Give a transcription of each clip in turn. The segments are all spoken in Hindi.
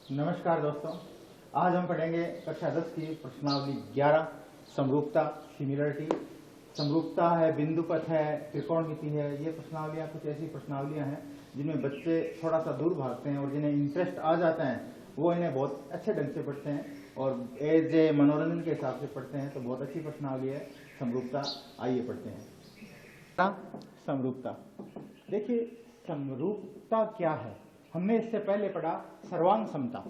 नमस्कार दोस्तों, आज हम पढ़ेंगे कक्षा 10 की प्रश्नावली 11 समरूपता सिमिलरिटी। समरूपता है, बिंदुपथ है, त्रिकोणमिति है। ये प्रश्नावलियाँ कुछ ऐसी प्रश्नावलियाँ हैं जिनमें बच्चे थोड़ा सा दूर भागते हैं और जिन्हें इंटरेस्ट आ जाता है वो इन्हें बहुत अच्छे ढंग से पढ़ते हैं और एज ए मनोरंजन के हिसाब से पढ़ते हैं। तो बहुत अच्छी प्रश्नावली है समरूपता। आइए पढ़ते हैं। समरूपता, देखिए समरूपता क्या है। हमने इससे पहले पढ़ा सर्वांग समता।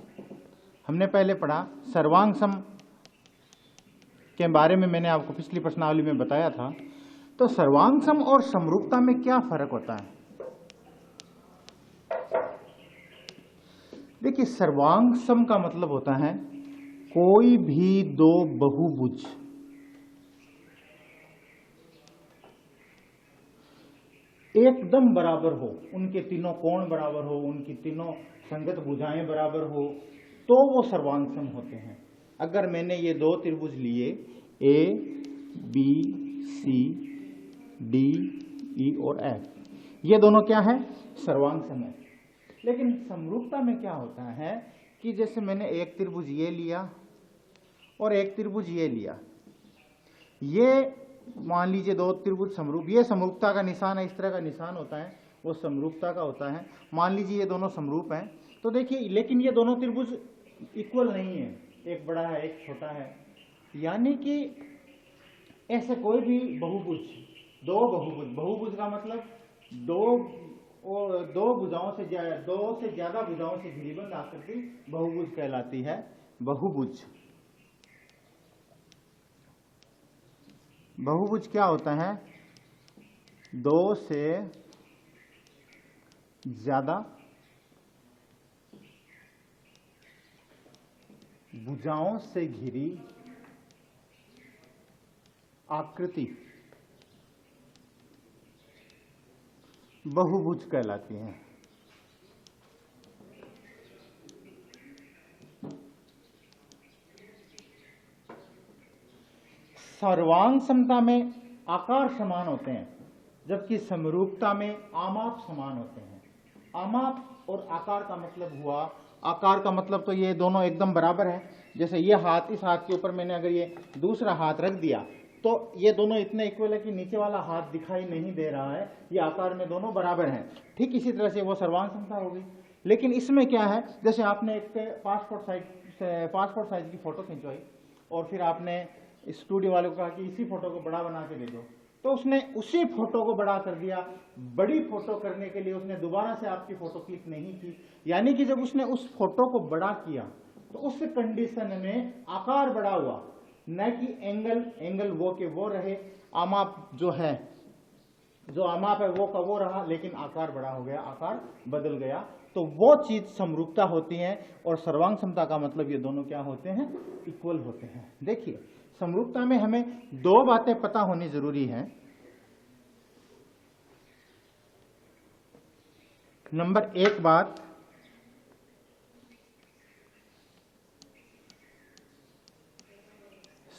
हमने पहले पढ़ा सर्वांग सम के बारे में, मैंने आपको पिछली प्रश्नावली में बताया था। तो सर्वांग सम और समरूपता में क्या फर्क होता है? देखिए, सर्वांग सम का मतलब होता है कोई भी दो बहुभुज एकदम बराबर हो, उनके तीनों कोण बराबर हो, उनकी तीनों संगत भुजाएं बराबर हो, तो वो सर्वांग सम होते हैं। अगर मैंने ये दो त्रिभुज लिए A B C D E और एफ, ये दोनों क्या है? सर्वांग सम है। लेकिन समरूपता में क्या होता है कि जैसे मैंने एक त्रिभुज ये लिया और एक त्रिभुज ये लिया, ये मान लीजिए दो त्रिभुज समरूप, ये समरूपता का निशान है, इस तरह का निशान होता है, वो समरूपता का होता है। मान लीजिए ये दोनों समरूप हैं, तो देखिए, लेकिन ये दोनों त्रिभुज इक्वल नहीं है, एक बड़ा है एक छोटा है। यानी कि ऐसे कोई भी बहुभुज, दो बहुभुज, बहुभुज का मतलब दो भुजाओं से दो से ज्यादा भुजाओं से घिरीबंद आकृति बहुभुज कहलाती है। बहुभुज, बहुभुज क्या होता है? दो से ज्यादा भुजाओं से घिरी आकृति बहुभुज कहलाती है। सर्वांग समता में आकार समान होते हैं, जबकि समरूपता में आमाप समान होते हैं। आमाप और आकार का मतलब हुआ, आकार का मतलब तो ये दोनों एकदम बराबर है। जैसे ये हाथ, इस हाथ के ऊपर मैंने अगर ये दूसरा हाथ रख दिया तो ये दोनों इतने इक्वल है कि नीचे वाला हाथ दिखाई नहीं दे रहा है, ये आकार में दोनों बराबर हैं। ठीक इसी तरह से वो सर्वांग समता होगी। लेकिन इसमें क्या है, जैसे आपने एक पासपोर्ट साइज की फोटो खिंचवाई और फिर आपने स्टूडियो वाले को कहा कि इसी फोटो को बड़ा बना के दे दो, तो उसने उसी फोटो को बड़ा कर दिया। बड़ी फोटो करने के लिए उसने दोबारा से आपकी फोटो क्लिक नहीं की। यानी कि जब उसने उस फोटो को बड़ा किया तो उस कंडीशन में आकार बड़ा हुआ, न कि एंगल वो के वो रहे। आमाप जो है, जो आमाप है वो का वो रहा, लेकिन आकार बड़ा हो गया, आकार बदल गया। तो वो चीज समरूपता होती है। और सर्वांग समता का मतलब ये दोनों क्या होते हैं? इक्वल होते हैं। देखिए, समरूपता में हमें दो बातें पता होनी जरूरी है। नंबर एक बात,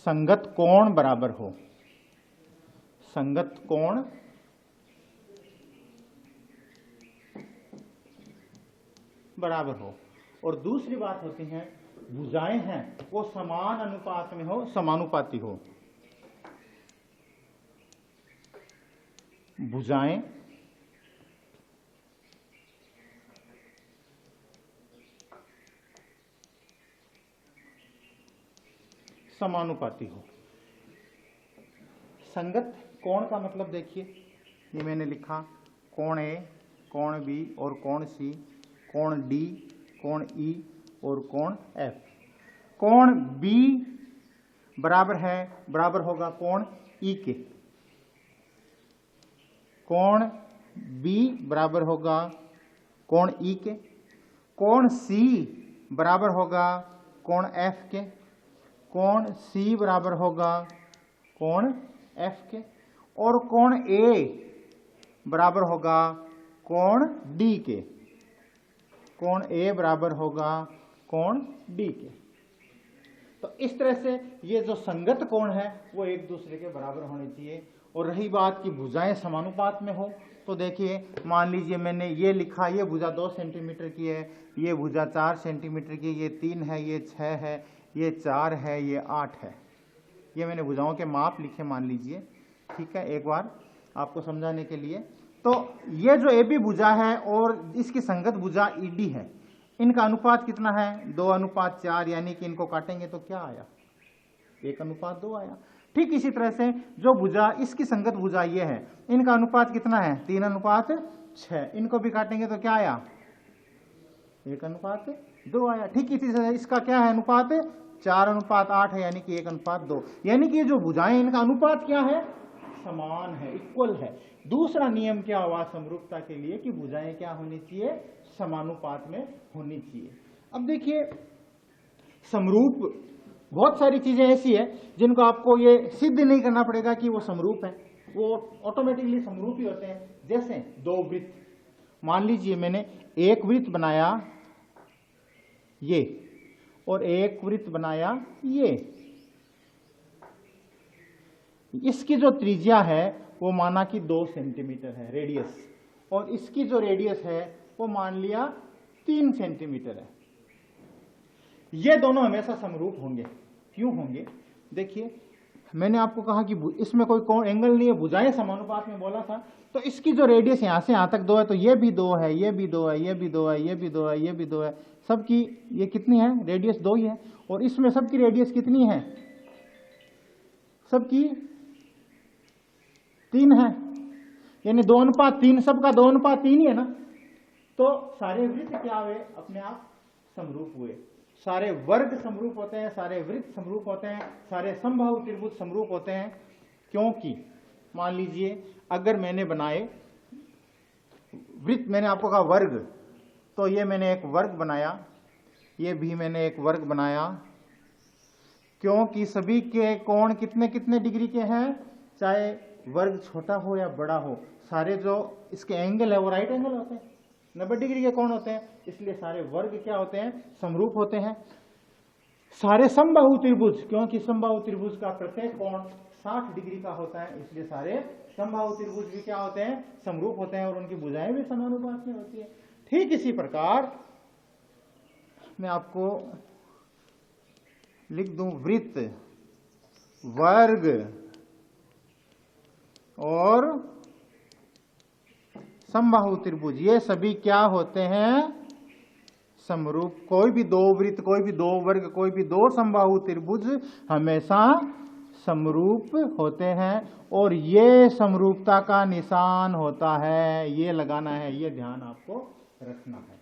संगत कोण बराबर हो, संगत कोण बराबर हो। और दूसरी बात होती है, भुजाएं हैं वो समान अनुपात में हो, समानुपाती हो। भुजाएं समानुपाती हो। संगत कोण का मतलब देखिए, ये मैंने लिखा कोण ए, कोण बी और कोण सी, कोण डी, कोण ई और कोण एफ। कोण बी बराबर होगा कोण ई के। कोण बी बराबर होगा कोण ई के। कोण सी बराबर होगा कोण एफ के। कोण सी बराबर होगा कोण एफ के। और कोण ए बराबर होगा कोण डी के। कोण ए बराबर होगा कोण डी के। तो इस तरह से ये जो संगत कोण है वो एक दूसरे के बराबर होने चाहिए। और रही बात की भुजाएं समानुपात में हो, तो देखिए मान लीजिए मैंने ये लिखा, ये भुजा 2 सेंटीमीटर की है, ये भुजा 4 सेंटीमीटर की, ये 3 है, ये 6 है, ये 4 है, ये 8 है। ये मैंने भुजाओं के माप लिखे मान लीजिए, ठीक है, एक बार आपको समझाने के लिए। तो ये जो AB भुजा है और इसकी संगत भुजा ED है, इनका अनुपात कितना है? 2:4, यानी कि इनको काटेंगे तो क्या आया? 1:2 आया। ठीक इसी तरह से जो भुजा इसकी संगत भुजा ये है, इनका अनुपात कितना है? 3:6। इनको भी काटेंगे तो क्या आया? 1:2 आया। ठीक इसी तरह इसका क्या है अनुपात? 4:8 है, यानी कि 1:2। यानी कि जो भुजाएं इनका अनुपात क्या है? समान है, इक्वल है। दूसरा नियम क्या हुआ समरूपता के लिए कि भुजाएं क्या होनी चाहिए? समानुपात में होनी चाहिए। अब देखिए समरूप बहुत सारी चीजें ऐसी है जिनको आपको ये सिद्ध नहीं करना पड़ेगा कि वो समरूप है, वो ऑटोमेटिकली समरूप ही होते हैं। जैसे 2 वृत्त, मान लीजिए मैंने एक वृत्त बनाया ये और एक वृत्त बनाया ये, इसकी जो त्रिज्या है वो माना कि 2 सेंटीमीटर है रेडियस, और इसकी जो रेडियस है वो मान लिया 3 सेंटीमीटर है। ये दोनों हमेशा समरूप होंगे। क्यों होंगे? देखिए मैंने आपको कहा कि इसमें कोई एंगल नहीं है, भुजाएं समानुपात में बोला था। तो इसकी जो रेडियस यहां से यहां तक 2 है, तो ये भी 2 है, ये भी 2 है, ये भी 2 है, ये भी 2 है, ये भी 2 है, सबकी ये कितनी है? रेडियस 2 ही है। और इसमें सबकी रेडियस कितनी है? सबकी 3 है, यानी 2:3, सबका 2:3 ही है ना। तो सारे वृत्त क्या हुए? अपने आप समरूप हुए। सारे वर्ग समरूप होते हैं, सारे वृत्त समरूप होते हैं, सारे समबाहु त्रिभुज समरूप होते हैं। क्योंकि मान लीजिए अगर मैंने बनाए वृत्त, मैंने आपको कहा वर्ग, तो ये मैंने एक वर्ग बनाया, ये भी मैंने एक वर्ग बनाया। क्योंकि सभी के कोण कितने कितने डिग्री के हैं, चाहे वर्ग छोटा हो या बड़ा हो, सारे जो इसके एंगल है वो राइट एंगल होते हैं, 90 डिग्री के कोण होते हैं। इसलिए सारे वर्ग क्या होते हैं? समरूप होते हैं। सारे समबाहु त्रिभुज, क्योंकि समबाहु त्रिभुज का प्रत्येक कोण 60 डिग्री का होता है, इसलिए सारे समबाहु त्रिभुज भी क्या होते हैं? समरूप होते हैं, और उनकी भुजाएं भी समानुपात में होती है। ठीक इसी प्रकार मैं आपको लिख दूं वृत्त, वर्ग और समबाहु त्रिभुज, ये सभी क्या होते हैं? समरूप। कोई भी 2 वृत्त, कोई भी 2 वर्ग, कोई भी 2 समबाहु त्रिभुज हमेशा समरूप होते हैं, और ये समरूपता का निशान होता है, ये लगाना है, ये ध्यान आपको रखना है।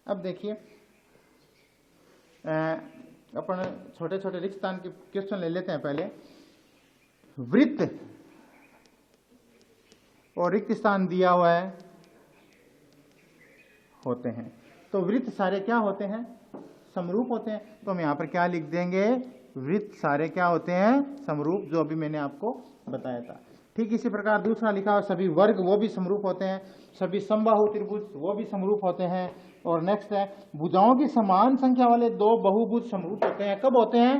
अब देखिए अपन छोटे छोटे रिक्त स्थान के क्वेश्चन ले लेते हैं। पहले वृत्त और रिक्त स्थान दिया हुआ है होते हैं, तो वृत्त सारे क्या होते हैं? समरूप होते हैं। तो हम यहां पर क्या लिख देंगे? वृत्त सारे क्या होते हैं? समरूप, जो अभी मैंने आपको बताया था। ठीक इसी प्रकार दूसरा लिखा हुआ सभी वर्ग, वो भी समरूप होते हैं। सभी समबाहु त्रिभुज वो भी समरूप होते हैं। और नेक्स्ट है भुजाओं की समान संख्या वाले 2 बहुभुज समरूप होते हैं। कब होते हैं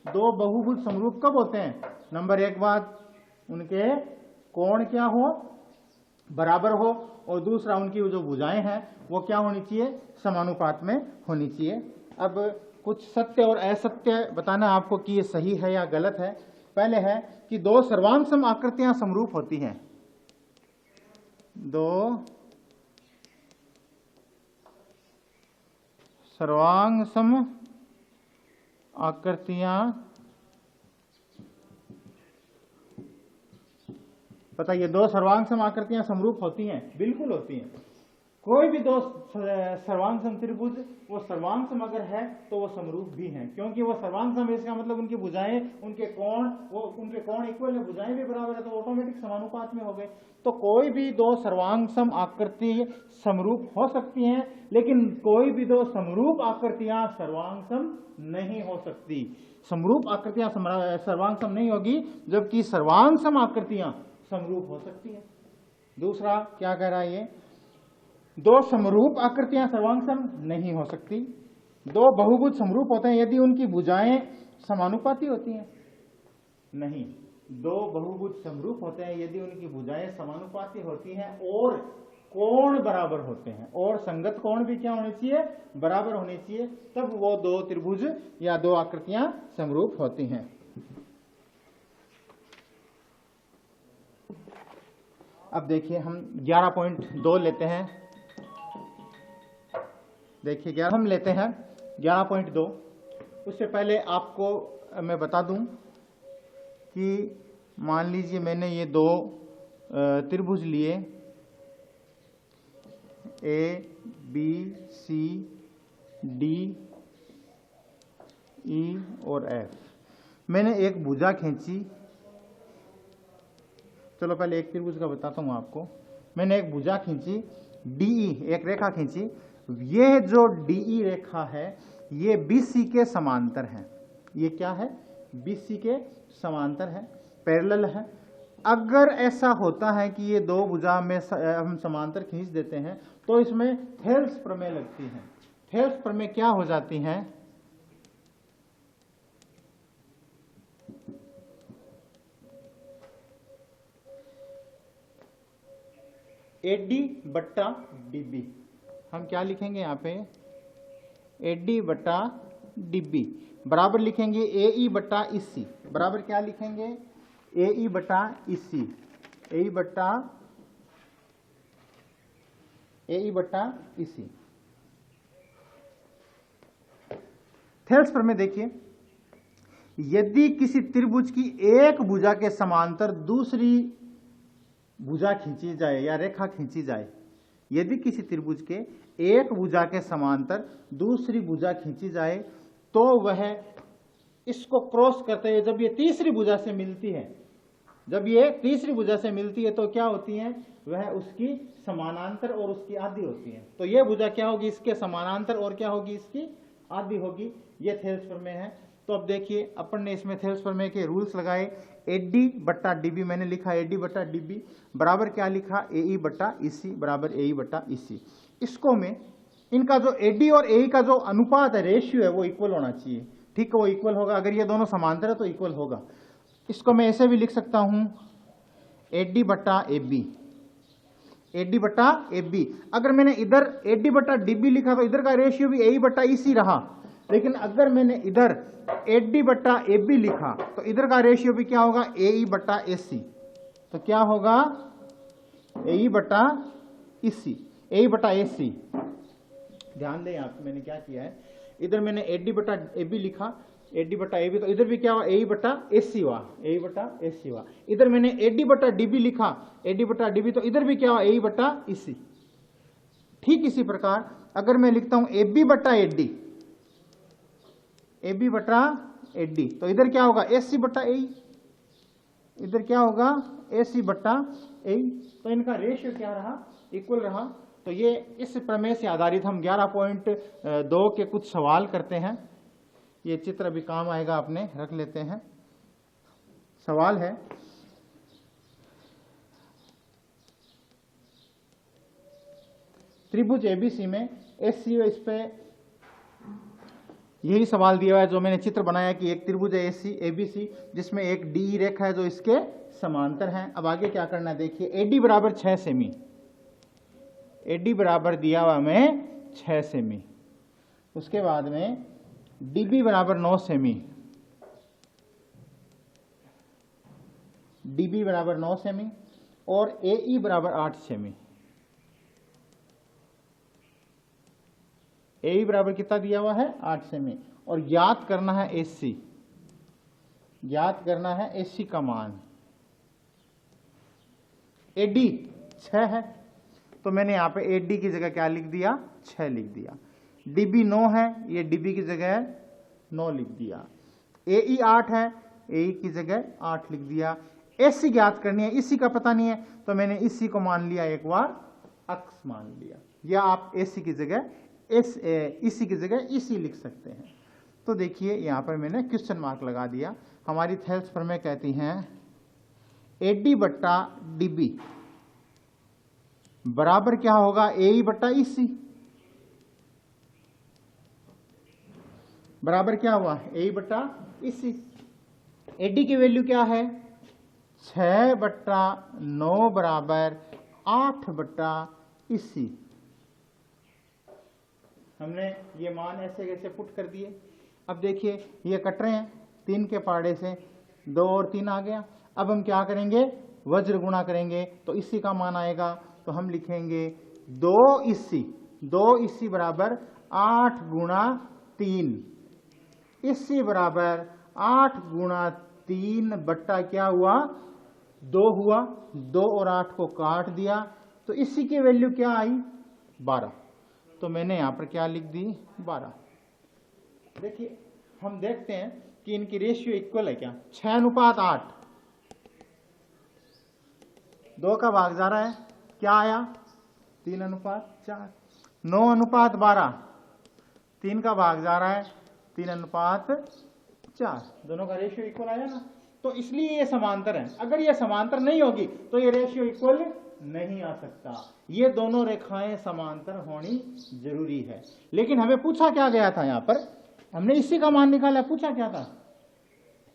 2 बहुभुज समरूप? कब होते हैं? नंबर 1 बात, उनके कोण क्या हो? बराबर हो, और दूसरा उनकी जो भुजाएं हैं वो क्या होनी चाहिए? समानुपात में होनी चाहिए। अब कुछ सत्य और असत्य बताना आपको कि ये सही है या गलत है। पहले है कि 2 सर्वांग सम आकृतियां समरूप होती हैं। 2 सर्वांग सम आकृतियां, बताइए 2 सर्वांग सम आकृतियां समरूप होती हैं? बिल्कुल होती हैं। कोई भी 2 सर्वांग सम त्रिभुज वो सर्वांग सम अगर है तो वो समरूप भी हैं, क्योंकि वो सर्वांग सम है, इसका मतलब उनकी भुजाएं, उनके कोण इक्वल है, भुजाएं भी बराबर है, तो ऑटोमेटिक समानुपात में हो गए। तो कोई भी 2 सर्वांग सम आकृति समरूप हो सकती हैं, लेकिन कोई भी 2 समरूप आकृतियां सर्वांग सम नहीं हो सकती। समरूप आकृतियां सर्वांग सम नहीं होगी, जबकि सर्वांग सम आकृतियां समरूप हो सकती है। दूसरा क्या कह रहा है ये? 2 समरूप आकृतियां सर्वांग सम नहीं हो सकती। 2 बहुभुज समरूप होते हैं यदि उनकी भुजाएं समानुपाती होती हैं? नहीं, दो बहुभुज समरूप होते हैं यदि उनकी भुजाएं समानुपाती होती हैं और कोण बराबर होते हैं, और संगत कोण भी क्या होने चाहिए? बराबर होने चाहिए, तब वो दो त्रिभुज या दो आकृतियां समरूप होती हैं। अब देखिए हम 11.2 लेते हैं। देखिए हम लेते हैं 11.2। उससे पहले आपको मैं बता दूं कि मान लीजिए मैंने ये दो त्रिभुज लिए A B C D E और एफ। मैंने एक भुजा खींची। चलो पहले एक त्रिभुज का बताता हूं आपको। मैंने एक भुजा खींची डीई, एक रेखा खींची। ये जो डीई रेखा है ये बीसी के समांतर है। ये क्या है? बीसी के समांतर है, पैरेलल है। अगर ऐसा होता है कि ये दो भुजा में हम समांतर खींच देते हैं तो इसमें थेल्स प्रमेय लगती है। थेल्स प्रमेय क्या हो जाती हैं? एडी बट्टा डीबी। हम क्या लिखेंगे यहाँ पे? एडी बट्टा डीबी बराबर लिखेंगे एई बट्टा इसी। बराबर क्या लिखेंगे? एई बट्टा इसी। एई बट्टा इसी। थेल्स प्रमेय देखिए, यदि किसी त्रिभुज की एक भुजा के समांतर दूसरी भुजा खींची जाए या रेखा खींची जाए, यदि किसी त्रिभुज के एक भुजा के समांतर दूसरी भुजा खींची जाए तो वह इसको क्रॉस करते हुए जब ये तीसरी भुजा से मिलती है, जब ये तीसरी भुजा से मिलती है तो क्या होती है? वह उसकी समानांतर और उसकी आधी होती है। तो ये भुजा क्या होगी? इसके समानांतर और क्या होगी? इसकी आधी होगी। ये थेल्स प्रमेय है। तो अब देखिए अपन ने इसमें थेल्स प्रमेय के रूल्स लगाए। एडी बट्टा डीबी मैंने लिखा, एडी बट्टा डीबी बराबर क्या लिखा? एई बट्टा इसी बराबर एई बट्टा इसी। इसको में इनका जो एडी और एई का जो अनुपात है, रेशियो है, वो इक्वल होना चाहिए। ठीक है, वो इक्वल होगा। अगर ये दोनों समांतर है तो इक्वल होगा। इसको मैं ऐसे भी लिख सकता हूं एडी बट्टा एबी, एडी बट्टा एबी। अगर मैंने इधर एडी बट्टा डीबी लिखा तो इधर का रेशियो भी एई बट्टा इसी रहा। लेकिन अगर मैंने इधर एडी बट्टा एबी लिखा तो इधर का रेशियो भी क्या होगा? एई बट्टा एसी। तो क्या होगा? एई बट्टा इसी, एई बट्टा एसी। ध्यान दें यहां पे मैंने क्या किया है, इधर मैंने एडी बट्टा एबी लिखा, एडी बट्टा एबी, तो इधर भी क्या हुआ? एई बट्टा एसी हुआ, एई बट्टा एसी हुआ। इधर मैंने एडी बट्टा डीबी लिखा, एडी बट्टा डीबी, तो इधर भी क्या हुआ? एई बट्टा इसी। ठीक इसी प्रकार अगर मैं लिखता हूं एबी बट्टा एडी, एबी बट्टा एडी, तो इधर क्या होगा? एसी बट्टा एई। इधर क्या होगा? एसी बट्टा एई। तो इनका रेशियो क्या रहा? इक्वल रहा। तो ये इस प्रमेय से आधारित हम 11.2 के कुछ सवाल करते हैं। ये चित्र भी काम आएगा, अपने रख लेते हैं। सवाल है, त्रिभुज एबीसी में एससी, इस पे यही सवाल दिया हुआ है जो मैंने चित्र बनाया कि एक त्रिभुज है एसी एबीसी जिसमें एक डी रेखा है जो इसके समांतर है। अब आगे क्या करना है देखिए, एडी बराबर 6 सेमी, एडी बराबर दिया हुआ हमें 6 सेमी। उसके बाद में डीबी बराबर 9 सेमी, डीबी बराबर 9 सेमी और एई बराबर 8 सेमी। एई बराबर कितना दिया हुआ है? 8 सेमी। और ज्ञात करना है एसी, ज्ञात करना है एसी का मान। एडी 6 है तो मैंने यहां पे एडी की जगह क्या लिख दिया? 6 लिख दिया। डीबी 9 है, ये डीबी की जगह 9 लिख दिया। एई 8 है, एई की जगह 8 लिख दिया। एसी ज्ञात करनी है, इसी का पता नहीं है तो मैंने इसी को मान लिया, एक बार अक्स मान लिया। या आप एसी की जगह इसी की जगह इसी लिख सकते हैं। तो देखिए यहां पर मैंने क्वेश्चन मार्क लगा दिया। हमारी थेल्स प्रमेय कहती हैं एडी बट्टा डीबी बराबर क्या होगा? एई बट्टा इसी बराबर क्या हुआ, ए बट्टा इसी। एडी की वैल्यू क्या है, 6/9 बराबर 8/80। हमने ये मान ऐसे कैसे पुट कर दिए। अब देखिए ये कट रहे हैं, 3 के पाड़े से 2 और 3 आ गया। अब हम क्या करेंगे, वज्र गुणा करेंगे तो इसी का मान आएगा। तो हम लिखेंगे 2 इसी बराबर 8 गुणा 3, इसी बराबर 8 गुणा 3 बट्टा क्या हुआ, 2 हुआ। 2 और 8 को काट दिया तो इसी की वैल्यू क्या आई, 12। तो मैंने यहां पर क्या लिख दी, 12। देखिए हम देखते हैं कि इनकी रेशियो इक्वल है क्या, 6:8। 2 का भाग जा रहा है, क्या आया, 3:4। 9:12, 3 का भाग जा रहा है, 3:4। दोनों का रेशियो इक्वल आया ना। तो इसलिए ये समांतर है। अगर ये समांतर नहीं होगी तो ये रेशियो इक्वल नहीं आ सकता। ये दोनों रेखाएं समांतर होनी जरूरी है। लेकिन हमें पूछा क्या गया था, यहां पर हमने इसी का मान निकाला। पूछा क्या था,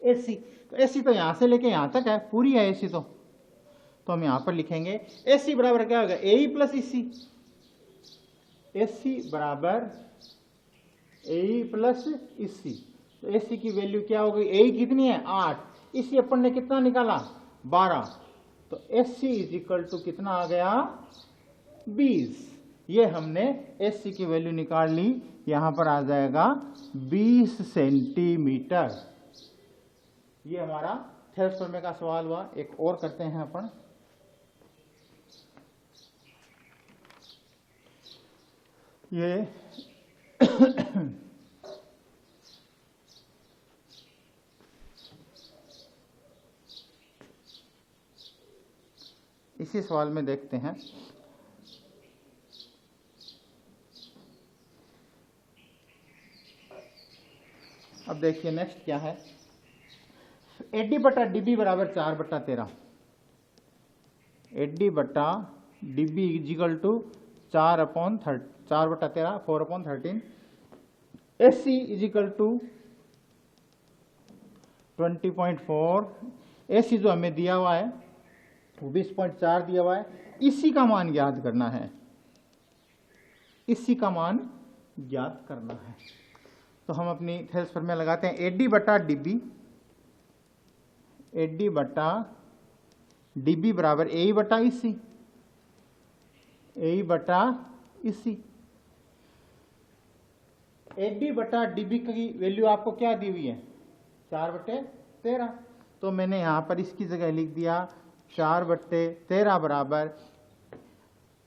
एसी। तो एसी तो यहां से लेके यहां तक है, पूरी है एसी। तो हम यहां पर लिखेंगे एसी बराबर क्या होगा, ए प्लस इसी। एसी बराबर ए प्लस इसी। तो एसी की वैल्यू क्या हो गई, ए कितनी है, 8। इसी अपन ने कितना निकाला, 12। तो एसी इज इक्वल टू कितना आ गया, 20। ये हमने एसी की वैल्यू निकाल ली। यहां पर आ जाएगा 20 सेंटीमीटर। ये हमारा थेल्सफॉर्मे का सवाल हुआ। एक और करते हैं अपन। ये इसी सवाल में देखते हैं। अब देखिए नेक्स्ट क्या है, एडी बटा डीबी बराबर 4/13। एडी बटा DB equal to 4/13, 4/13 AC equal to 20.4। AC जो हमें दिया हुआ है वो 20.4 दिया हुआ है। इसी का मान ज्ञात करना है, इसी का मान ज्ञात करना है। तो हम अपनी थेल्सफॉर्मूला लगाते हैं, एडी बटा डीबी, एडी बटा डीबी बराबर ए बटा इसी, ए बटा इसी। एडी बटा डीबी की वैल्यू आपको क्या दी हुई है, 4/13। तो मैंने यहां पर इसकी जगह लिख दिया 4/13 बराबर,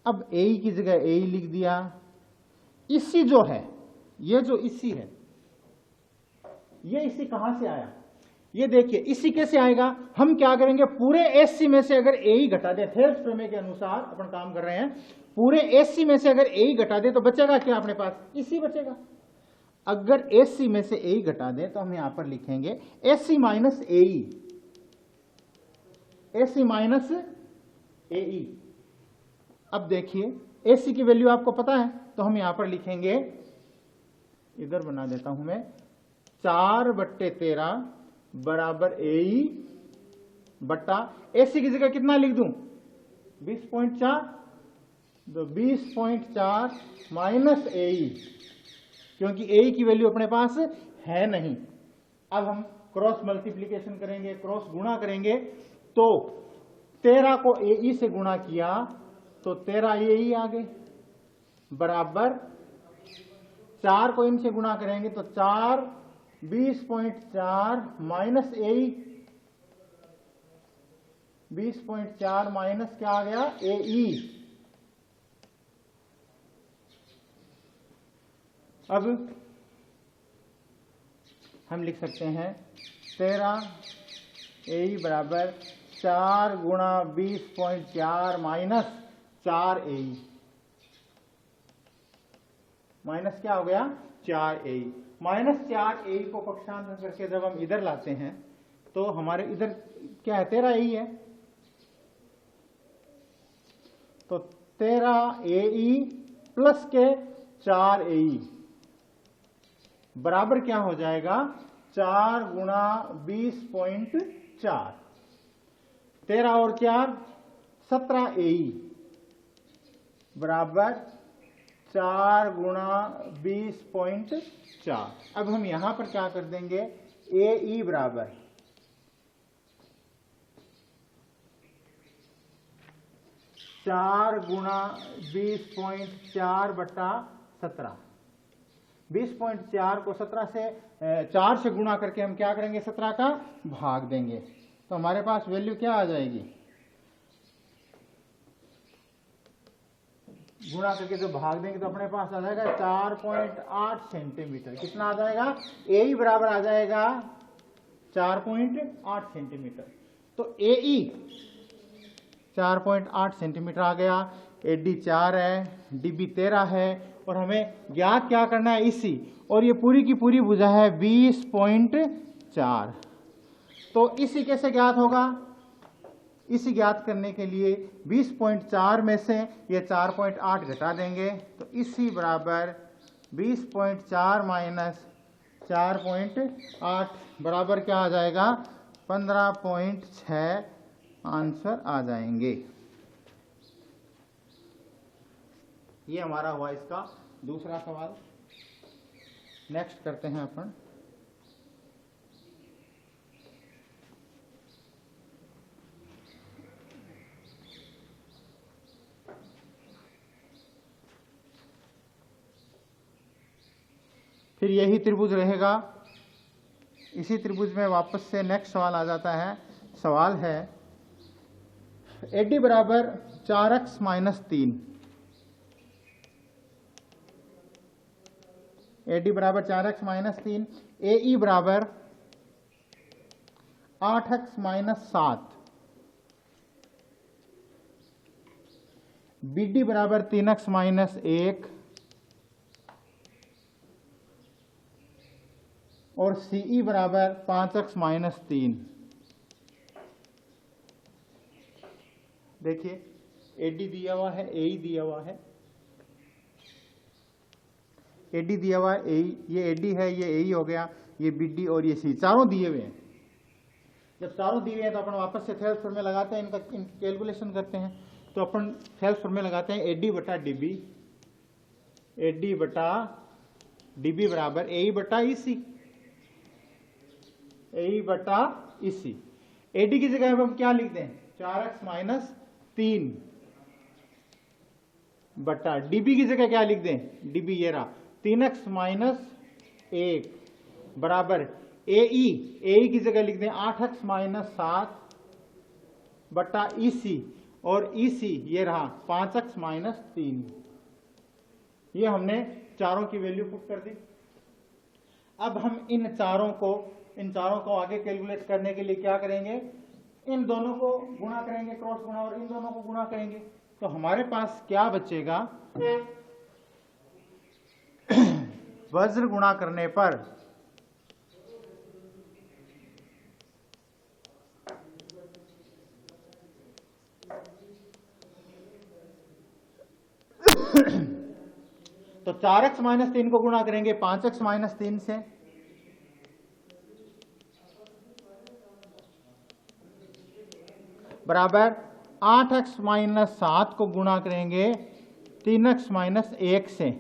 अब ए की जगह ए लिख दिया। इसी जो है, ये जो इसी है, ये इसी कहां से आया, ये देखिए इसी कैसे आएगा। हम क्या करेंगे, पूरे एसी में से अगर ए ही घटा दे, थेल्स प्रमेय के अनुसार अपन काम कर रहे हैं, पूरे एसी में से अगर ए ही घटा दे तो बचेगा क्या अपने पास, इसी बचेगा। अगर एसी में से ए ही घटा दे तो हम यहां पर लिखेंगे एसी माइनस एई, एसी माइनस एई। अब देखिए एसी की वैल्यू आपको पता है तो हम यहां पर लिखेंगे, इधर बना देता हूं मैं, 4/13 बराबर एई बट्टा एसी की जगह कितना लिख दूं, 20.4। तो 20.4 माइनस एई, क्योंकि एई की वैल्यू अपने पास है नहीं। अब हम क्रॉस मल्टीप्लीकेशन करेंगे, क्रॉस गुणा करेंगे। तो 13 को एई से गुणा किया तो 13 एई आ गए, बराबर 4 को इनसे गुणा करेंगे तो 4, 20.4 माइनस एई, 20.4 माइनस क्या आ गया, एई। अब हम लिख सकते हैं 13 एई बराबर 4 गुणा 20.4 माइनस 4 एई, माइनस क्या हो गया, 4 एई। माइनस 4 एई को पक्षांतर करके जब हम इधर लाते हैं तो हमारे इधर क्या है, 13 एई है। तो 13 एई प्लस के 4 एई, बराबर क्या हो जाएगा 4 गुणा 20.4, 13 और 4 17 AE बराबर 4 गुणा 20.4। अब हम यहां पर क्या कर देंगे, AE बराबर 4 गुणा 20.4 बटा 17। 20.4 को 17 से 4 से गुणा करके हम क्या करेंगे, 17 का भाग देंगे, तो हमारे पास वैल्यू क्या आ जाएगी, गुणा करके जो भाग देंगे तो अपने पास आ जाएगा 4.8 सेंटीमीटर। कितना आ जाएगा, AE बराबर आ जाएगा 4.8 सेंटीमीटर। तो AE 4.8 सेंटीमीटर आ गया, AD 4 है, DB 13 है, और हमें ज्ञात क्या करना है इसी, और ये पूरी की पूरी भुजा है 20.4। तो इसी कैसे ज्ञात होगा, इसी ज्ञात करने के लिए 20.4 में से ये 4.8 घटा देंगे, तो इसी बराबर 20.4 माइनस 4.8 बराबर क्या आ जाएगा 15.6 आंसर आ जाएंगे। ये हमारा हुआ इसका दूसरा सवाल। नेक्स्ट करते हैं अपन फिर यही त्रिभुज रहेगा, इसी त्रिभुज में वापस से नेक्स्ट सवाल आ जाता है। सवाल है AD बराबर 4x माइनस 3, AD बराबर 4x माइनस 3, AE बराबर 8x माइनस 7, BD बराबर 3x माइनस 1 और CE बराबर 5x माइनस 3। देखिए AD दिया हुआ है, AE दिया हुआ है, AD दिया हुआ है, AE, ये AD है, ये AE हो गया, ये BD और ये C, चारों दिए हुए हैं। जब चारों दिए हुए हैं तो अपन वापस से थेल्स फॉर्म में लगाते हैं, इनका कैलकुलेशन करते हैं। तो अपन थेल्स फॉर्म में लगाते हैं AD बटा DB, AD बटा DB बराबर AE बटा EC, AE बटा EC। AD की जगह हम क्या लिखते हैं 4x माइनस 3 बटा DB की जगह क्या लिख दें, DB ये रहा 3x माइनस 1 बराबर AE की जगह लिख दें 8x माइनस 7 बटा EC, और EC ये रहा 5x माइनस 3। ये हमने चारों की वैल्यू पुट कर दी। अब हम इन चारों को आगे कैलकुलेट करने के लिए क्या करेंगे, इन दोनों को गुणा करेंगे, क्रॉस गुणा, और इन दोनों को गुणा करेंगे। तो हमारे पास क्या बचेगा, वज्र गुणा करने पर तो 4x माइनस 3 को गुणा करेंगे 5x माइनस 3 से, बराबर 8x माइनस 7 को गुणा करेंगे 3x माइनस 1 से,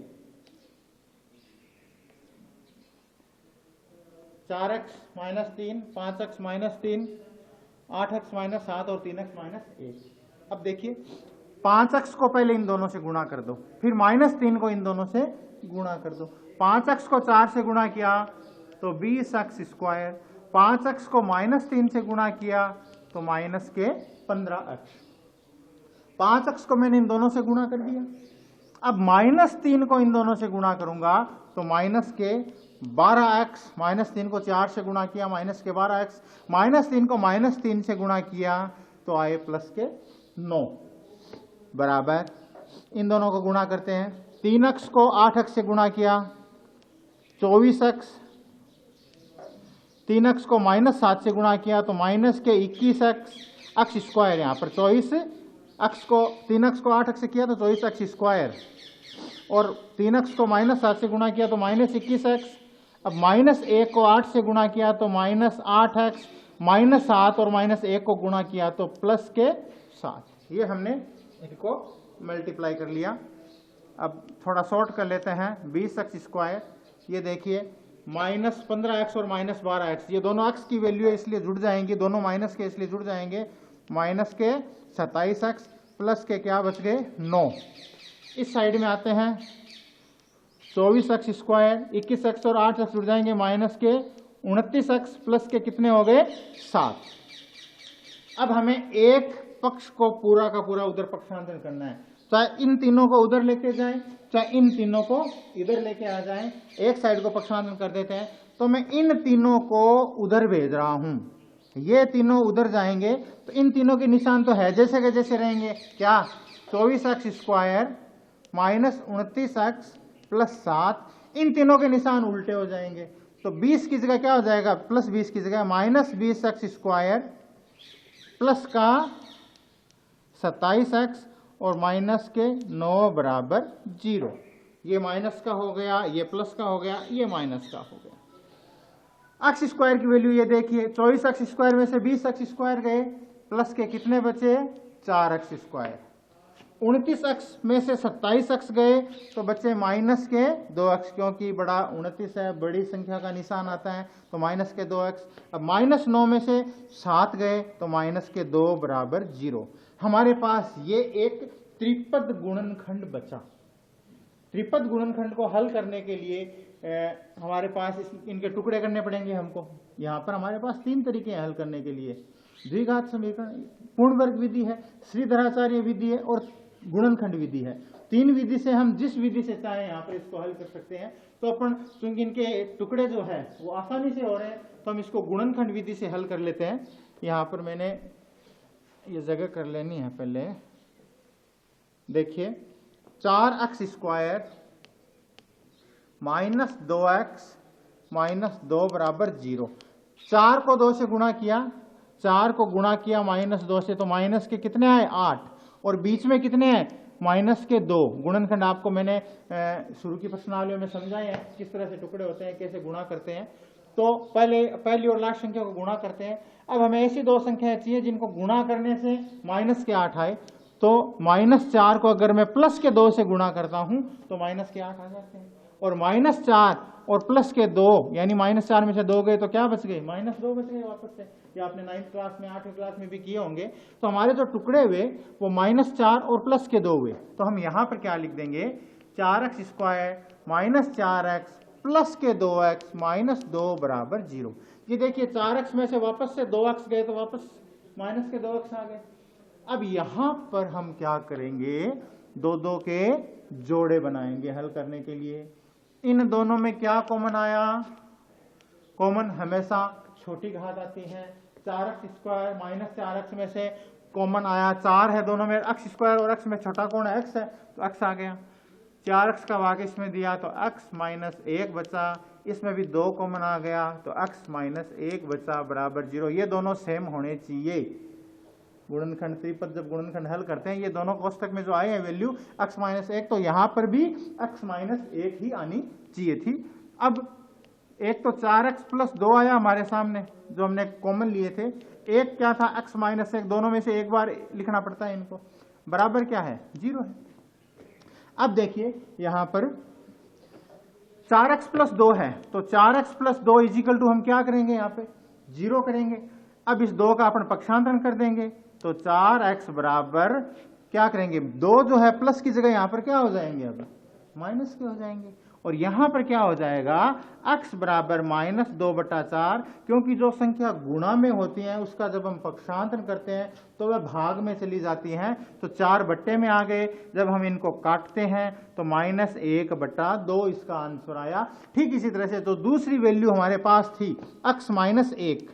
4x minus 3, 5x minus 3, 8x minus 7 और 3x माइनस 1। अब देखिए 5x को पहले इन दोनों से गुणा कर दो, फिर माइनस 3 को इन दोनों से गुणा कर दो। 5x को 4 से गुणा किया तो 20x स्क्वायर, 5x को माइनस 3 से गुणा किया तो माइनस के 15x। 5x को मैंने इन दोनों से गुणा कर दिया। अब माइनस 3 को इन दोनों से गुणा करूंगा तो माइनस के 12x, माइनस 3 को 4 से गुणा किया माइनस के 12x, माइनस 3 को माइनस 3 से गुणा किया तो आए प्लस के 9, बराबर इन दोनों को गुणा करते हैं। 3x को 8x से गुणा किया 24x, 3x को माइनस 7 से गुणा किया तो माइनस के 21x, x स्क्वायर यहाँ पर 24, x को 3x को 8x से किया तो 24x स्क्वायर, और 3x को माइनस 7 से गुणा किया तो माइनस 21x, अब -1 को 8 से गुणा किया तो -8x, -7 और -1 को गुणा किया तो प्लस के 7। ये हमने इनको मल्टीप्लाई कर लिया। अब थोड़ा शॉर्ट कर लेते हैं। 20x², ये देखिए -15x और -12x, ये दोनों x की वैल्यू है इसलिए जुड़ जाएंगी, दोनों माइनस के इसलिए जुड़ जाएंगे। माइनस के 27x प्लस के क्या बच गए 9। इस साइड में आते हैं 24x², 21x और 8x जुड़ जाएंगे, माइनस के 29x प्लस के कितने हो गए 7। अब हमें एक पक्ष को पूरा का पूरा उधर पक्षांतरण करना है, चाहे इन तीनों को उधर लेके जाएं, चाहे इन तीनों को इधर लेके आ जाएं। एक साइड को पक्षांतरण कर देते हैं, तो मैं इन तीनों को उधर भेज रहा हूं, ये तीनों उधर जाएंगे, तो इन तीनों के निशान तो है जैसे के जैसे रहेंगे। क्या 24x² माइनस 29x प्लस 7, इन तीनों के निशान उल्टे हो जाएंगे। तो 20 की जगह क्या हो जाएगा, प्लस 20 की जगह -20x² प्लस का 27x और माइनस के 9 बराबर 0। ये माइनस का हो गया, ये प्लस का हो गया, ये माइनस का हो गया। x² की वैल्यू ये देखिए, 24x² में से 20x² गए, प्लस के कितने बचे 4x²। 29x में से 27x गए तो बचे माइनस के 2x, क्योंकि बड़ा 29 है, बड़ी संख्या का निशान आता है, तो माइनस के 2x। अब -9 में से 7 गए तो माइनस के 2 बराबर 0। हमारे पास ये एक त्रिपद गुणनखंड बचा। त्रिपद गुणनखंड को हल करने के लिए हमारे पास इनके टुकड़े करने पड़ेंगे हमको। यहाँ पर हमारे पास 3 तरीके हैं हल करने के लिए। द्विघात समीकरण, पूर्ण वर्ग विधि है, श्रीधराचार्य विधि है और गुणनखंड विधि है। 3 विधि से हम जिस विधि से चाहे यहाँ पर इसको हल कर सकते हैं। तो अपन चूंकि इनके टुकड़े जो है वो आसानी से हो रहे हैं, तो हम इसको गुणनखंड विधि से हल कर लेते हैं। यहाँ पर मैंने ये जगह कर लेनी है पहले। देखिए 4x² माइनस 2x माइनस 2 बराबर 0। 4 को 2 से गुणा किया, 4 को गुणा किया -2 से, तो माइनस के कितने आए 8, और बीच में कितने हैं माइनस के 2। गुणनखंड आपको मैंने शुरू की प्रश्नावलियों में समझाए हैं किस तरह से टुकड़े होते हैं, कैसे गुणा करते हैं। तो पहली और लास्ट संख्या को गुणा करते हैं। अब हमें ऐसी 2 संख्याएं चाहिए जिनको गुणा करने से माइनस के 8 आए। तो -4 को अगर मैं प्लस के 2 से गुणा करता हूं तो माइनस के 8 आ जाते हैं, और -4 और प्लस के 2 यानी -4 में से 2 गए तो क्या बच गए -2 बच गए वापस से। ये आपने 9th क्लास में 8वीं क्लास में भी किए होंगे। तो हमारे जो टुकड़े हुए वो -4 और प्लस के 2 हुए। तो हम यहां पर क्या लिख देंगे 4x² माइनस 4x प्लस के 2x माइनस 2 बराबर 0। ये देखिए 4x में से वापस से 2x गए तो वापस माइनस के 2x आ गए। अब यहां पर हम क्या करेंगे, 2 के जोड़े बनाएंगे हल करने के लिए। इन दोनों में क्या कॉमन आया, कॉमन हमेशा छोटी घात आती है। 4x² माइनस 4x में से कॉमन आया 4 है दोनों में, x² और x में छोटा कौन है x है, तो x आ गया। 4x का भाग इसमें दिया तो x माइनस 1 बचा, इसमें भी 2 कॉमन आ गया तो x माइनस 1 बचा बराबर 0। ये दोनों सेम होने चाहिए। गुणनखंड त्रिपद जब गुणनखंड हल करते हैं, ये दोनों कोष्टक में जो आए हैं वैल्यू x माइनस 1, तो यहां पर भी x माइनस 1 ही आनी चाहिए थी। अब एक तो 4x प्लस 2 आया हमारे सामने जो हमने कॉमन लिए थे, एक क्या था x माइनस 1, दोनों में से एक बार लिखना पड़ता है इनको, बराबर क्या है 0 है। अब देखिए यहां पर 4x प्लस 2 है, तो 4x प्लस 2 इजिकल टू हम क्या करेंगे, यहाँ पे 0 करेंगे। अब इस 2 का अपन पक्षांतरण कर देंगे तो 4x बराबर क्या करेंगे, 2 जो है प्लस की जगह यहाँ पर क्या हो जाएंगे, अब माइनस के हो जाएंगे। और यहां पर क्या हो जाएगा x बराबर -2/4, क्योंकि जो संख्या गुणा में होती है उसका जब हम पक्षांतरण करते हैं तो वह भाग में चली जाती हैं, तो 4 बट्टे में आ गए। जब हम इनको काटते हैं तो -1/2 इसका आंसर आया। ठीक इसी तरह से तो दूसरी वैल्यू हमारे पास थी x माइनस 1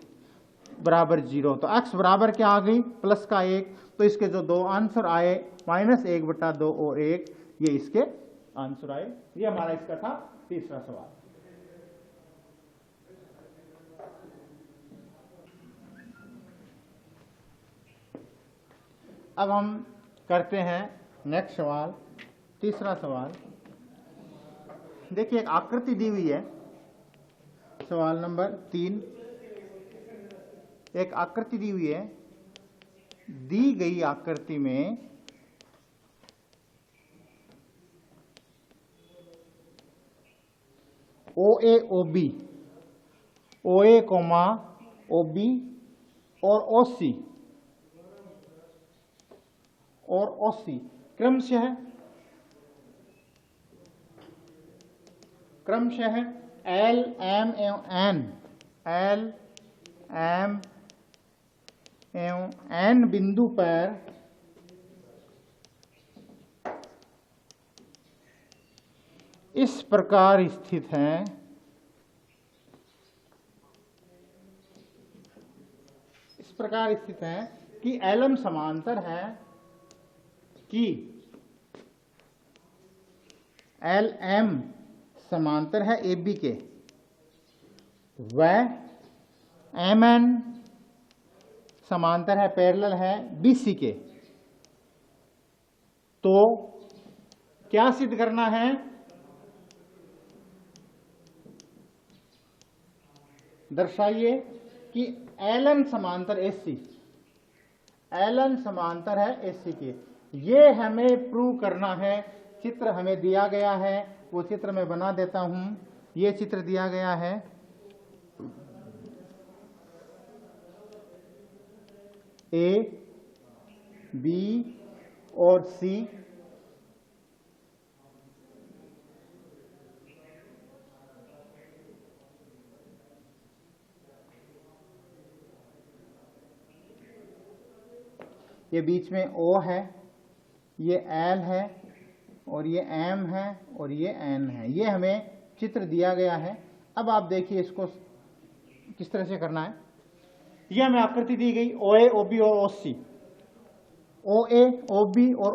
बराबर 0, तो x बराबर क्या आ गई प्लस का 1, तो इसके जो 2 आंसर आए -1/2 और 1, ये इसके आंसर आए। ये हमारा इसका था तीसरा सवाल। अब हम करते हैं नेक्स्ट सवाल, तीसरा सवाल। देखिए एक आकृति दी हुई है, सवाल नंबर 3, एक आकृति दी हुई है। दी गई आकृति में OA OB, OA, OB और OC क्रमशः L, M एवं N बिंदु पर इस प्रकार स्थित हैं कि LM समांतर है कि LM समांतर है AB के, वह MN समांतर है, पैरेलल है BC के। तो क्या सिद्ध करना है? दर्शाइए कि LN समांतर SC, LN समांतर है SC के। ये हमें प्रूव करना है। चित्र हमें दिया गया है, वो चित्र मैं बना देता हूं। ये चित्र दिया गया है। A, B और C ये बीच में O है, ये L है और ये M है और ये N है। ये हमें चित्र दिया गया है। अब आप देखिए इसको किस तरह से करना है। ये हमें आकृति दी गई OA, OB और OC, OA, OB और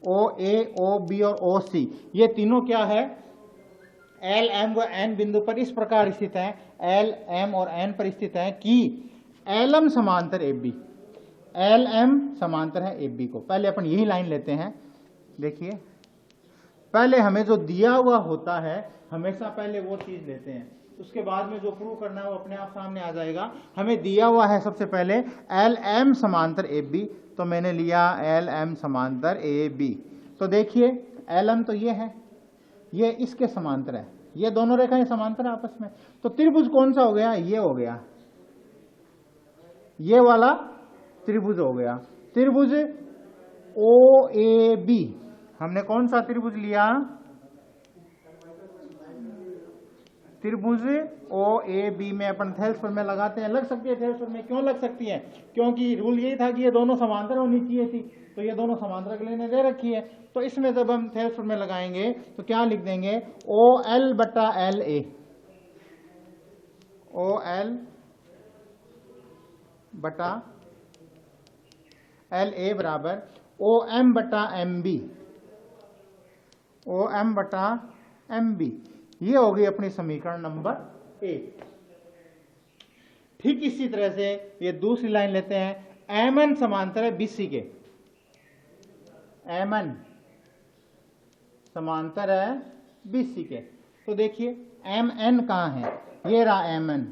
OA, OB और OC, ये तीनों क्या है? L, M व N बिंदु पर इस प्रकार स्थित है, L, M और N पर स्थित है कि LM समांतर AB, LM समांतर है AB को। पहले अपन यही लाइन लेते हैं। देखिए, पहले हमें जो दिया हुआ होता है हमेशा पहले वो चीज लेते हैं, उसके बाद में जो प्रूव करना है वो अपने आप सामने आ जाएगा। हमें दिया हुआ है सबसे पहले LM समांतर AB, तो मैंने लिया LM समांतर AB। तो देखिए LM तो ये है, ये इसके समांतर है, ये दोनों रेखाएं समांतर है आपस में। तो त्रिभुज कौन सा हो गया? ये हो गया, ये वाला त्रिभुज हो गया, त्रिभुज OAB। हमने कौन सा त्रिभुज लिया? त्रिभुज OAB में अपन थेल्स में लगाते हैं। लग सकती है थेल्स में, क्यों लग सकती है? क्योंकि रूल यही था कि ये दोनों समांतर होनी चाहिए थी, तो ये दोनों समांतर के लिए दे रखी है। तो इसमें जब हम थेल्स में लगाएंगे तो क्या लिख देंगे? OL बटा LA, OL बटा LA बराबर OM बटा MB, OM बटा MB। ये हो गई अपनी समीकरण नंबर 1। ठीक इसी तरह से ये दूसरी लाइन लेते हैं। MN समांतर है BC के, MN समांतर है BC के। तो देखिए MN कहाँ है? ये रहा MN,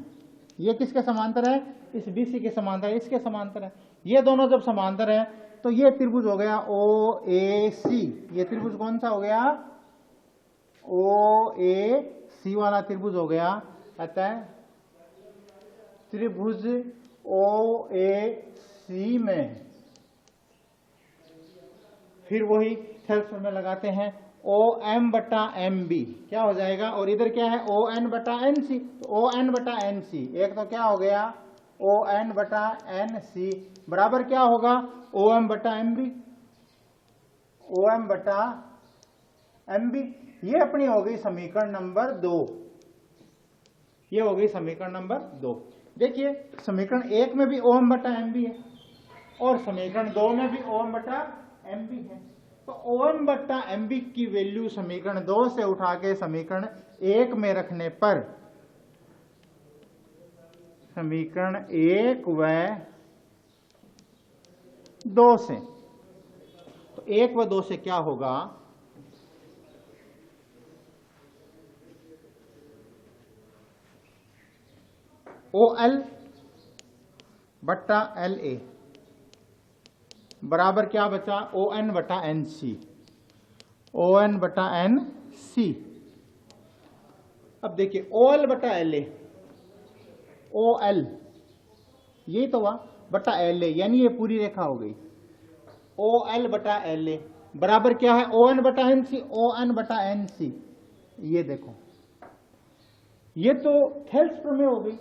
ये किसके समांतर है? इस BC के समांतर है, इसके समांतर है। ये दोनों जब समांतर है तो ये त्रिभुज हो गया OAC। ये त्रिभुज कौन सा हो गया? OAC वाला त्रिभुज हो गया। अतः त्रिभुज OAC में फिर वही थेल्स में लगाते हैं OM बटा MB, क्या हो जाएगा? और इधर क्या है? ON बटा NC, तो ON बटा NC, एक तो क्या हो गया? ON बटा NC बराबर क्या होगा? OM बटा MB, OM बटा MB। ये अपनी हो गई समीकरण नंबर 2। ये हो गई समीकरण नंबर 2। देखिए समीकरण 1 में भी OM बटा MB है और समीकरण 2 में भी OM बटा MB है। तो OM बटा MB की वैल्यू समीकरण 2 से उठा के समीकरण 1 में रखने पर समीकरण 1 व 2 से, तो 1 व 2 से क्या होगा? OL बट्टा LA बराबर क्या बचा, ON बटा NC, ON बटा NC। अब देखिए OL बटा LA, OL यही तो हुआ बटा LA, यानी ये पूरी रेखा हो गई। OL बटा LA बराबर क्या है, ON बटा NC, ON बटा NC। ये देखो ये तो थेल्स प्रमेय हो गई,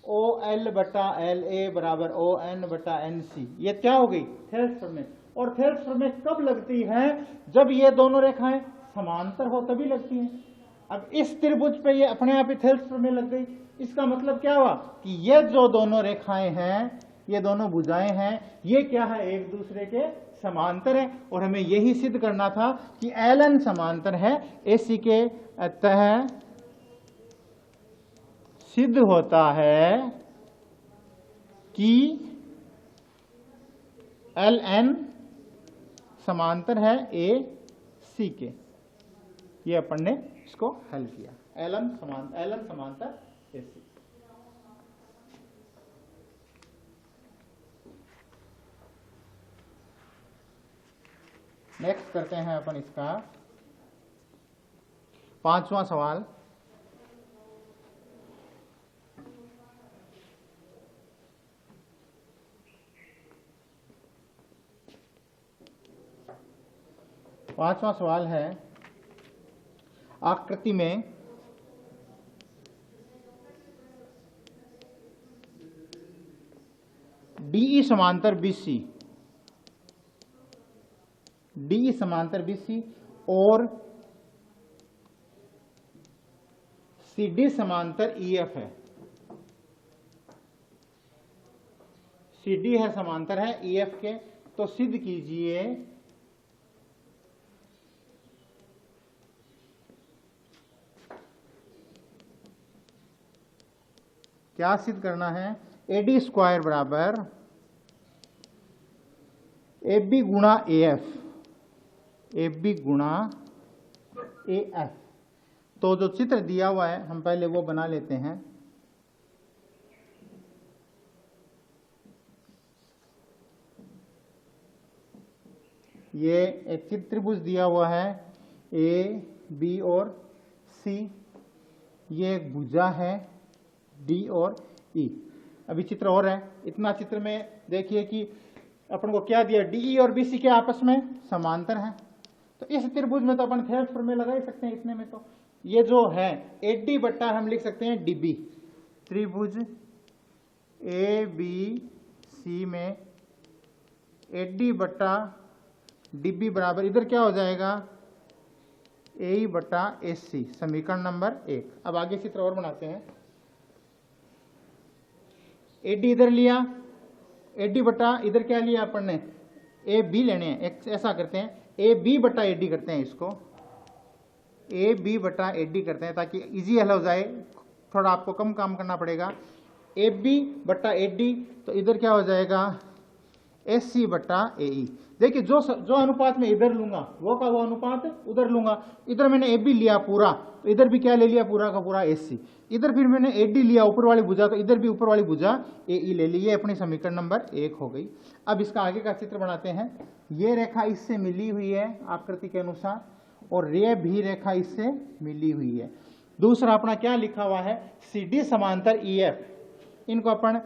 OL बटा LA बराबर ON बटा NC, ये क्या हो गई, थेल्स प्रमेय। और थेल्स प्रमेय कब लगती है, जब ये दोनों रेखाएं समांतर हो तभी लगती हैं। अब इस त्रिभुज पे ये अपने आप ही थेल्स प्रमेय लग गई। इसका मतलब क्या हुआ कि ये जो दोनों रेखाएं हैं, ये दोनों भुजाएं हैं, ये क्या है, एक दूसरे के समांतर है। और हमें यही सिद्ध करना था कि LN समांतर है AC के तह सिद्ध होता है कि LN समांतर है AC के। ये अपन ने इसको हल किया, LN समांतर AC। नेक्स्ट करते हैं अपन इसका 5वां सवाल। पांचवा सवाल है, आकृति में DE समांतर BC, DE समांतर BC और CD समांतर EF है। CD है समांतर है EF के, तो सिद्ध कीजिए क्या सिद्ध करना है, AD स्क्वायर बराबर AB गुणा AF, AB गुणा AF। तो जो चित्र दिया हुआ है हम पहले वो बना लेते हैं। ये एक त्रिभुज दिया हुआ है A, B और C, ये एक भुजा है D और E। अभी चित्र और है, इतना चित्र में देखिए कि अपन को क्या दिया, DE और BC के आपस में समांतर हैं। तो इस त्रिभुज में तो अपन थेल्स प्रमेय लगा ही सकते हैं। इतने में तो ये जो है AD बट्टा हम लिख सकते हैं DB। त्रिभुज ABC में AD बट्टा DB बराबर इधर क्या हो जाएगा, AE बट्टा AC, समीकरण नंबर 1। अब आगे चित्र और बनाते हैं। AD इधर लिया, AD बटा इधर क्या लिया अपन ने, AB लेने हैं। ऐसा करते हैं AB बटा AD करते हैं, इसको AB बटा AD करते हैं ताकि इजी हल हो जाए, थोड़ा आपको कम काम करना पड़ेगा। AB बटा AD, तो इधर क्या हो जाएगा AC बटा AE। देखिए जो अनुपात मैं इधर लूंगा वो का वो अनुपात उधर लूंगा। इधर मैंने AB लिया पूरा, तो इधर भी क्या ले लिया, पूरा का पूरा AC। इधर फिर मैंने AD लिया ऊपर वाली भुजा, तो इधर भी ऊपर वाली भुजा AE ले ली। ये अपनी समीकरण नंबर 1 हो गई। अब इसका आगे का चित्र बनाते हैं। ये रेखा इससे मिली हुई है आकृति के अनुसार, और ये भी रेखा इससे मिली हुई है। दूसरा अपना क्या लिखा हुआ है, CD समांतर EF। इनको अपन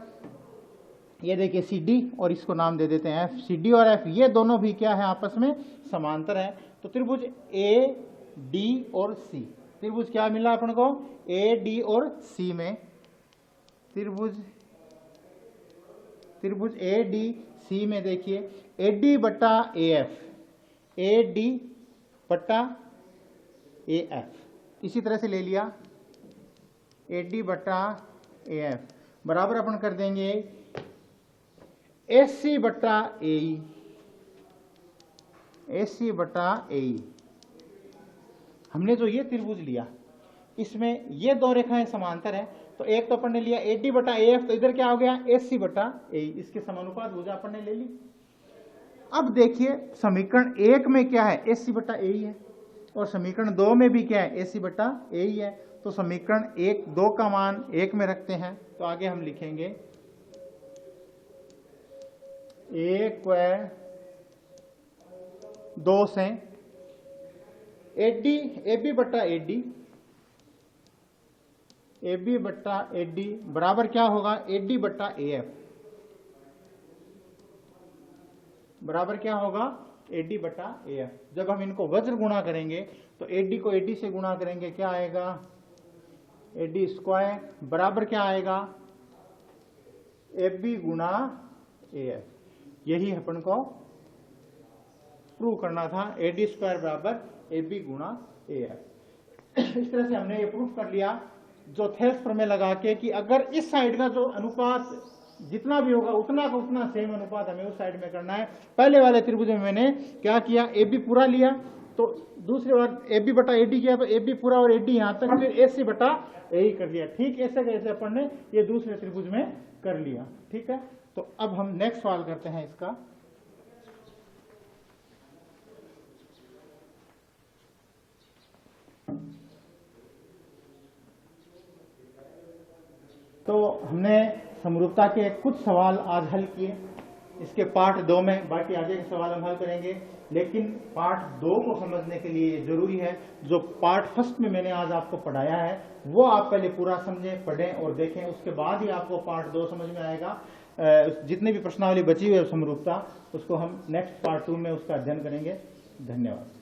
ये देखिए CD और इसको नाम दे देते हैं F। CD और F ये दोनों भी क्या है, आपस में समांतर है। तो त्रिभुज AD और C, त्रिभुज क्या मिला अपन को, AD और C में त्रिभुज ADC में देखिए AD बटा AF, AD बटा AF इसी तरह से ले लिया, AD बटा AF बराबर अपन कर देंगे AC बटा AE, AC बटा AE। हमने जो ये त्रिभुज लिया इसमें ये दो रेखाएं समांतर हैं, तो एक तो अपन ने लिया AD बटा AF, तो इधर क्या हो गया AC बटा AE, इसके समानुपात भुजा अपन ने ले ली। अब देखिए समीकरण 1 में क्या है, AC बटा AE है, और समीकरण 2 में भी क्या है, AC बटा AE है। तो समीकरण 2 का मान 1 में रखते हैं, तो आगे हम लिखेंगे 1 व 2 से AB बट्टा AD बराबर क्या होगा, AD बट्टा AF बराबर क्या होगा, AD बट्टा AF। जब हम इनको वज्र गुणा करेंगे तो AD को AD से गुणा करेंगे, क्या आएगा, AD स्क्वायर बराबर क्या आएगा, AB गुणा AF। यही अपन को प्रूव करना था, AD स्क्वायर बराबर AB गुणा AF। इस तरह से हमने ये प्रूव कर लिया जो थेल्स प्रमेय लगा के कि अगर इस साइड का जो अनुपात जितना भी होगा उतना का उतना सेम अनुपात हमें उस साइड में करना है। पहले वाले त्रिभुज में मैंने क्या किया, AB पूरा लिया, तो दूसरी बार AB बटा AD किया, तो AB पूरा और AD यहां तक, फिर AC बटा AE कर लिया। ठीक ऐसे कैसे अपन ने ये दूसरे त्रिभुज में कर लिया। ठीक है, तो अब हम नेक्स्ट सवाल करते हैं इसका। तो हमने समरूपता के कुछ सवाल आज हल किए, इसके पार्ट 2 में बाकी आगे के सवाल हम हल करेंगे। लेकिन पार्ट 2 को समझने के लिए जरूरी है जो पार्ट 1 में मैंने आज आपको पढ़ाया है वो आप पहले पूरा समझें, पढ़ें और देखें, उसके बाद ही आपको पार्ट 2 समझ में आएगा। जितने भी प्रश्नावली बची हुई है समरूपता, उसको हम नेक्स्ट पार्ट 2 में उसका अध्ययन करेंगे। धन्यवाद।